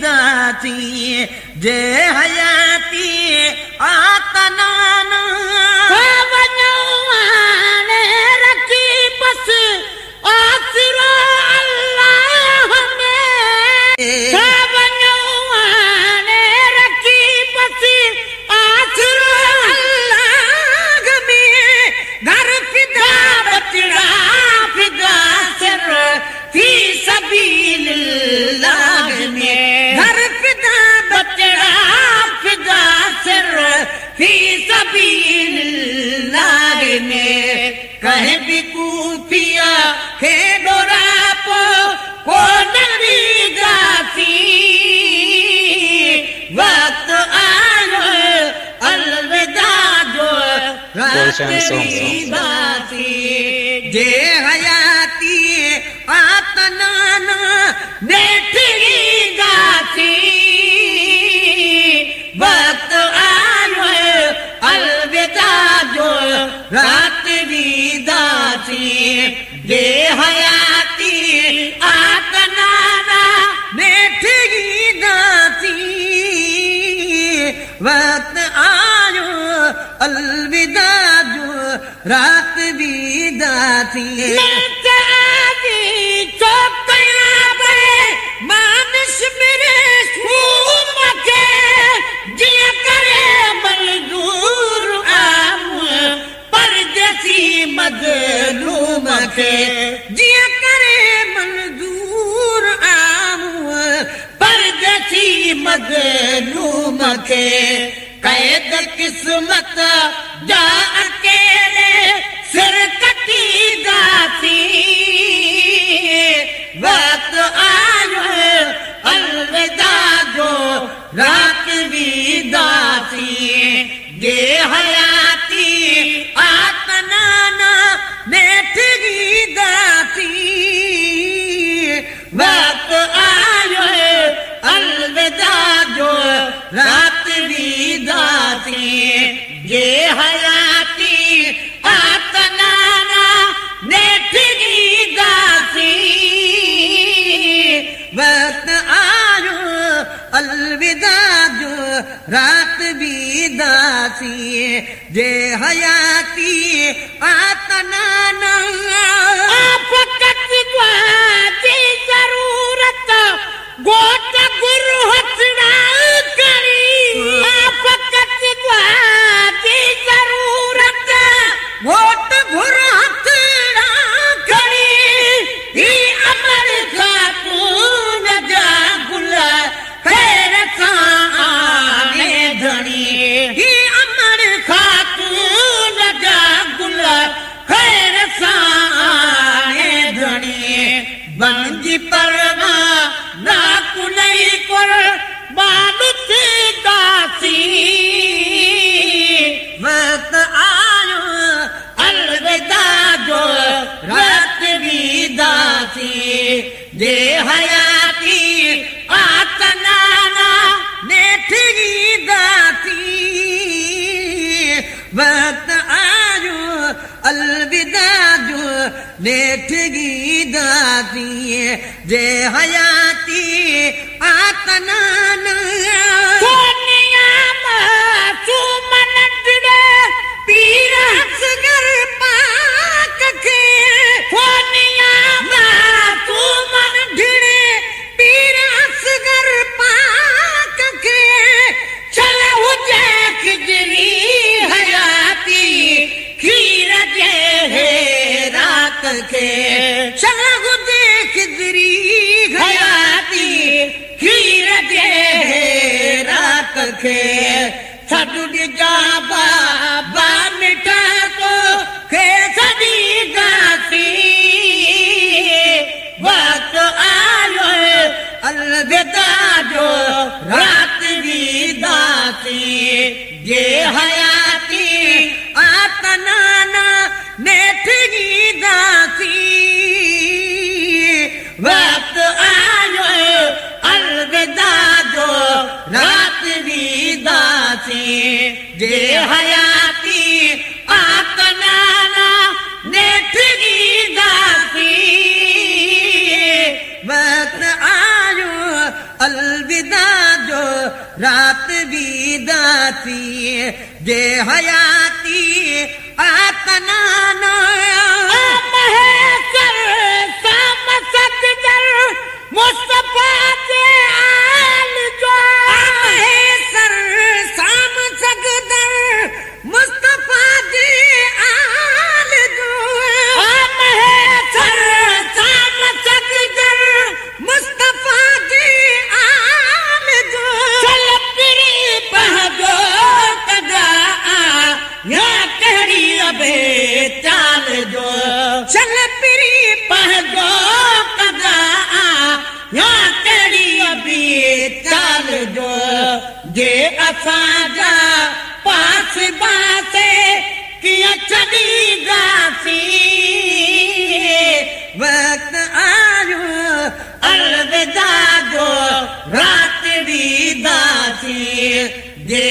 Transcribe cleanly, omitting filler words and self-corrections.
दासी जे हयाती आतनाना वञाने रखी बस आसरो अल्लाह में वञाने रखी बस आसरो अल्लाह में घर फिदा बचड़ा फिदा सर फी सबीलिल्लाह में घर फिदा बचड़ा फिदा सर फी सबीलिल्लाह में कहे भी कूफिया के डोरापो को नबी गाती वक्त आयो अलविदा जो रात बाती जे हयाती आतनाना नेठी गाती वक्त आयो अलविदा जो रात दासी जे हयाती आतनाना बैठी दासी वक्त आयो अलविदा जो रात भी दासी मानस मेरे सूम के जिया करे मजदूर आम परदेसी मजलूम के जिया करे मंजूर आम परदेसी मजलूम के कैद किस्मत जा अकेले सिर कटी दाती वक्त आयो अलविदा जो रात भी दासी जे हयाती आतनाना बैठी दासी वक्त आयो अलविदा जो रात भी दासी जे हयाती आतनाना बैठी दासी वक्त आयो अलविदा जो रात भी दासी जे हयाती आतनाना फकत की जरूरत गोट गुरु हसना करी फकत की जरूरत वोट घुर हथड़ा करी ही अमर खातून जा गुल खैर साने धनी ही अमर खातून जा गुल खैर साने धनी बनजी परवा ना कुनई कर बानुत दासी वक्त आयो अलविदा जो रात भी दासी जे हयाती आतनाना बैठी दासी वक्त आयो अलविदा जो बैठी दासी जे हयाती आतनाना सोनिया सुमन दिले पीर असगर पाक के सोनिया सुमन दिले पीर असगर पाक के चल हुजे खिजरी हयाती खीर जे है रात के चल हुजे खिजरी हयाती खीर जे है रात के छडु जा बाबा मिठा को खे सदी गाती वक्त आयो अलविदा जो रात भी दासी जे हयाती आतनाना बैठी दासी वक्त आयो अलविदा जो रात भी दासी जे हयाती आतनाना बैठी दासी वक्त आयो अलविदा जो रात बीदासी जे हयाती आतनाना महेशर साम सतजर मुस्तफा के आल जो महेशर साम सगदर मुस्तफा जी आल जो महेशर साम सतजर मुस्तफा जी आल जो चल पिरी पहजो कदा या कहड़ी अबे चाल जो चल पिरी पहजो कदा या कहड़ी अबे चाल जो जे असांजा पास बासे किया चली गासी वक्त आयो अलविदा जो रात भी दासी जे